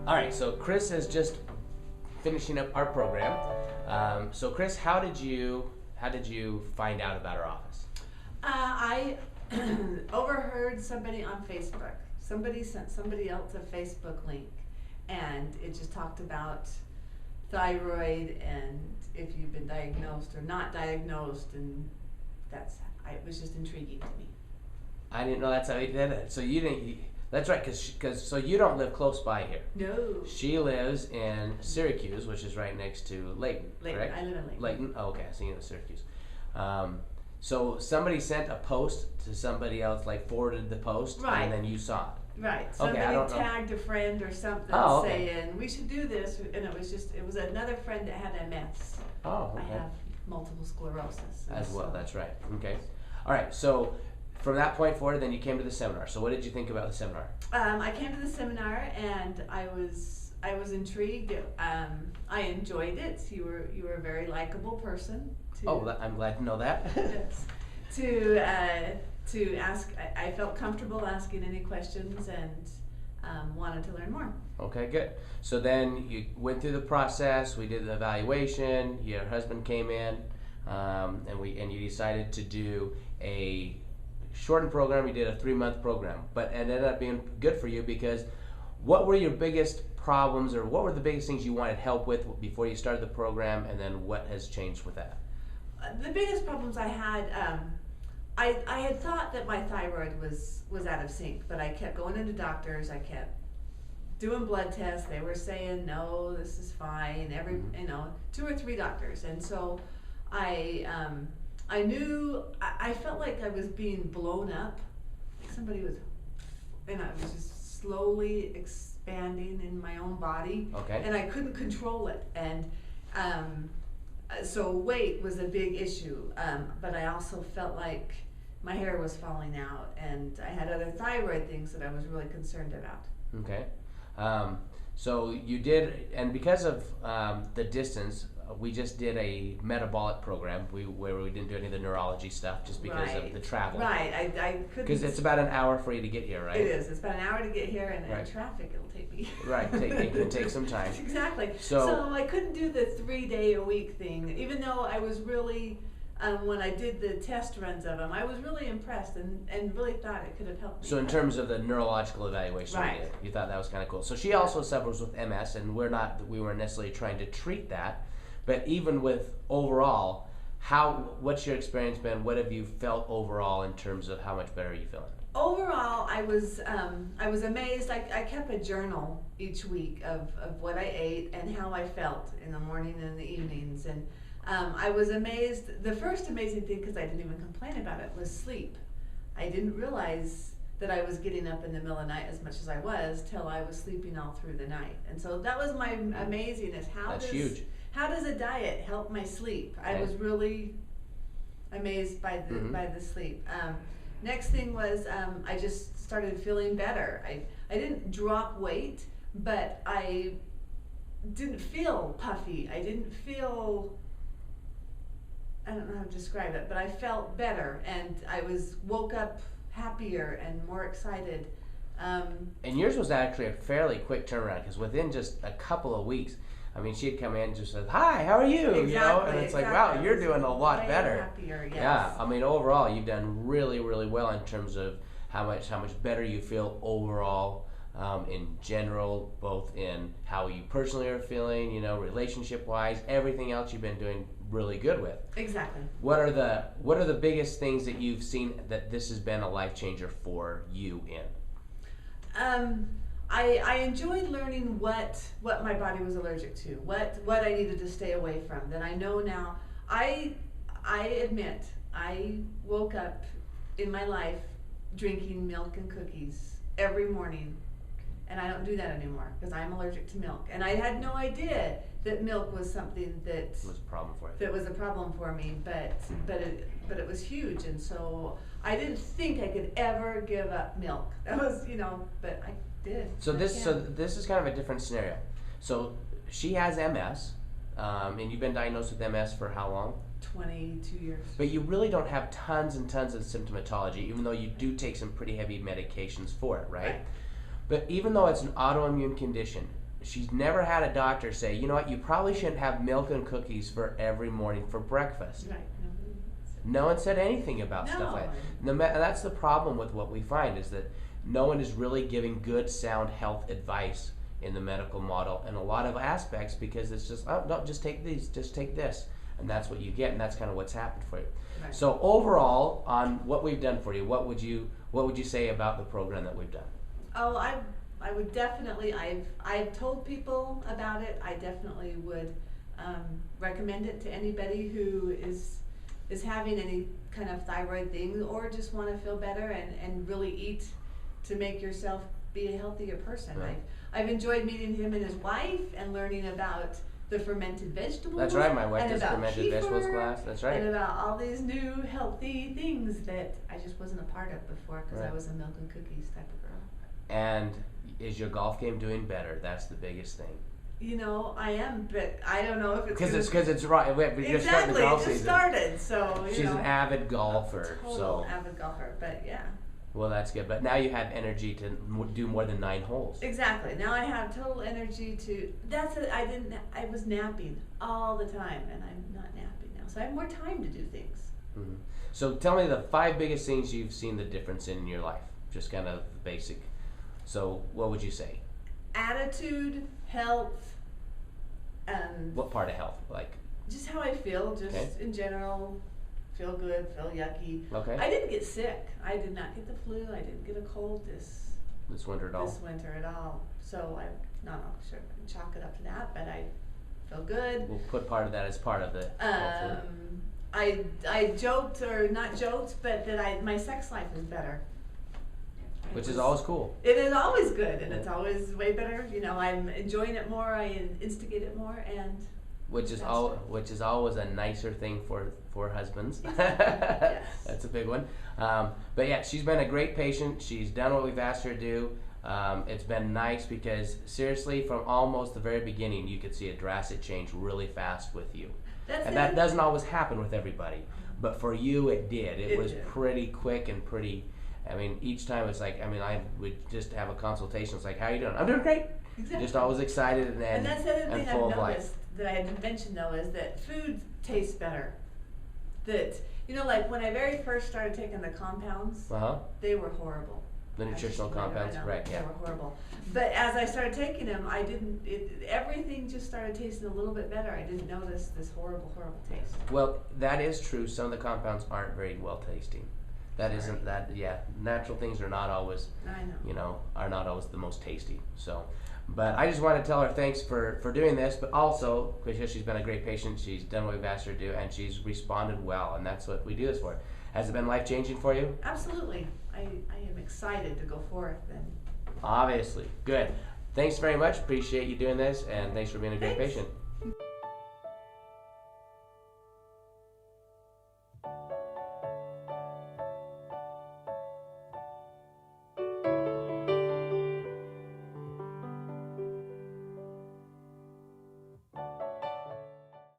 All right, so Kris is just finishing up our program. So Kris, how did you find out about our office? I overheard somebody on Facebook. Somebody sent somebody else a Facebook link, and it just talked about thyroid and if you've been diagnosed or not diagnosed, and it was just intriguing to me. I didn't know that's how he did it. So you didn't. That's right, because you don't live close by here. No. She lives in Syracuse, which is right next to Layton. Correct? I live in Layton. Layton. Oh, okay, so you know Syracuse. So somebody sent a post to somebody else, like forwarded the post, Right. And then you saw it. Right. Okay, I don't Somebody tagged a friend or something saying we should do this, and it was another friend that had MS. Oh, okay. I have multiple sclerosis As well. That's right. Okay. All right. So from that point forward, then you came to the seminar. So what did you think about the seminar? I came to the seminar and I was intrigued. I enjoyed it. You were a very likable person. I'm glad to know that. Yes. To ask, I felt comfortable asking any questions and wanted to learn more. Okay, good. So then you went through the process. We did the evaluation. Your husband came in, and you decided to do a shortened program. You did a 3-month program, but it ended up being good for you because what were your biggest problems, or what were the biggest things you wanted help with before you started the program, and then what has changed with that? The biggest problems I had, I had thought that my thyroid was out of sync, but I kept going into doctors. I kept doing blood tests. They were saying no, this is fine. 2 or 3 doctors, and so I knew I felt like I was being blown up. Like somebody was, and I was just slowly expanding in my own body. Okay. And I couldn't control it, and so weight was a big issue. But I also felt like my hair was falling out, and I had other thyroid things that I was really concerned about. Okay. So you did, and because of the distance, we just did a metabolic program where we didn't do any of the neurology stuff just because of the travel. Right. I couldn't. Because it's about an hour for you to get here, right? It is. It's about an hour to get here, and in traffic it'll take me. Right. It can take some time. Exactly. So I couldn't do the 3-day-a-week thing, even though I was really. When I did the test runs of them, I was really impressed and really thought it could have helped me. So in terms of the neurological evaluation, right. You thought that was kind of cool. So she also suffers with MS, and we weren't necessarily trying to treat that, but even with overall, what's your experience been? What have you felt overall in terms of how much better are you feeling? Overall, I was amazed. I kept a journal each week of what I ate and how I felt in the morning and in the evenings, and I was amazed. The first amazing thing, because I didn't even complain about it, was sleep. I didn't realize that I was getting up in the middle of the night as much as I was till I was sleeping all through the night. And so that was my amazingness. Huge. How does a diet help my sleep? Okay. I was really amazed by the sleep. Next thing was I just started feeling better. I didn't drop weight, but I didn't feel puffy. I didn't feel, I don't know how to describe it, but I felt better, and I woke up happier and more excited. And yours was actually a fairly quick turnaround, because within just a couple of weeks, I mean, she'd come in and just said, "Hi, how are you?" Exactly, and it's like, wow, you're doing a lot way better. Happier, yes. Yeah, I mean, overall, you've done really, really well in terms of how much better you feel overall, in general, both in how you personally are feeling, relationship-wise, everything else you've been doing really good with. Exactly. What are the biggest things that you've seen that this has been a life changer for you in? I enjoyed learning what my body was allergic to, what I needed to stay away from. That I know now. I admit I woke up in my life drinking milk and cookies every morning, and I don't do that anymore because I'm allergic to milk. And I had no idea that milk was something that was a problem for you. That was a problem for me, but it was huge, and so I didn't think I could ever give up milk. That was, but I did. So this is kind of a different scenario. So she has MS, and you've been diagnosed with MS for how long? 22 years. But you really don't have tons and tons of symptomatology, even though you do take some pretty heavy medications for it, right? But even though it's an autoimmune condition, she's never had a doctor say, you know what, you probably shouldn't have milk and cookies for every morning for breakfast. Right. No one said anything about stuff like that. And that's the problem with what we find, is that no one is really giving good, sound health advice in the medical model in a lot of aspects, because it's just, oh, no, just take these, just take this. And that's what you get, and that's kind of what's happened for you. Right. So overall, on what we've done for you, what would you say about the program that we've done? Oh, I would definitely, I've told people about it. I definitely would recommend it to anybody who is having any kind of thyroid thing, or just want to feel better and really eat to make yourself be a healthier person. Right. I've enjoyed meeting him and his wife and learning about the fermented vegetables. That's right, my wife does fermented vegetables class. That's right. And about all these new healthy things that I just wasn't a part of before, because I was a milk and cookies type of girl. And is your golf game doing better? That's the biggest thing. You know, I am, but I don't know if it's because it's right. We just started the golf season. Exactly, it just started, so she's an avid golfer. Total avid golfer, but yeah. Well, that's good. But now you have energy to do more than 9 holes. Exactly. Now I have total energy to. That's it. I was napping all the time, and I'm not napping now, so I have more time to do things. Mm-hmm. So tell me the 5 biggest things you've seen the difference in your life. Just kind of basic. So what would you say? Attitude, health, and what part of health? Like just how I feel, just in general. Feel good, feel yucky. Okay. I didn't get sick. I did not get the flu. I didn't get a cold this winter at all. So I'm not sure I can chalk it up to that, but I feel good. We'll put part of that as part of the I joked, or not joked, but that my sex life is better. Which is always cool. It is always good, and it's always way better. You know, I'm enjoying it more. I instigate it more, and which is always a nicer thing for husbands. Yes. That's a big one. But yeah, she's been a great patient. She's done what we've asked her to do. It's been nice because seriously, from almost the very beginning, you could see a drastic change really fast with you. That doesn't always happen with everybody, but for you, it did. It was pretty quick and pretty. I mean, each time it's like, I would just have a consultation. It's like, how are you doing? I'm doing great. Exactly. Just always excited and that's the other thing full I've of life. noticed that I hadn't mentioned though, is that food tastes better. That, you know, like when I very first started taking the compounds, they were horrible. The nutritional compounds, right? Yeah. They were horrible. But as I started taking them, everything just started tasting a little bit better. I didn't notice this horrible taste. Well, that is true. Some of the compounds aren't very well tasting. Natural things are not always, are not always the most tasty. So, but I just want to tell her thanks for doing this, but also because she's been a great patient, she's done what we've asked her to do, and she's responded well, and that's what we do this for. Has it been life-changing for you? Absolutely. I am excited to go forth. And obviously. Good. Thanks very much. Appreciate you doing this, and thanks for being a great patient.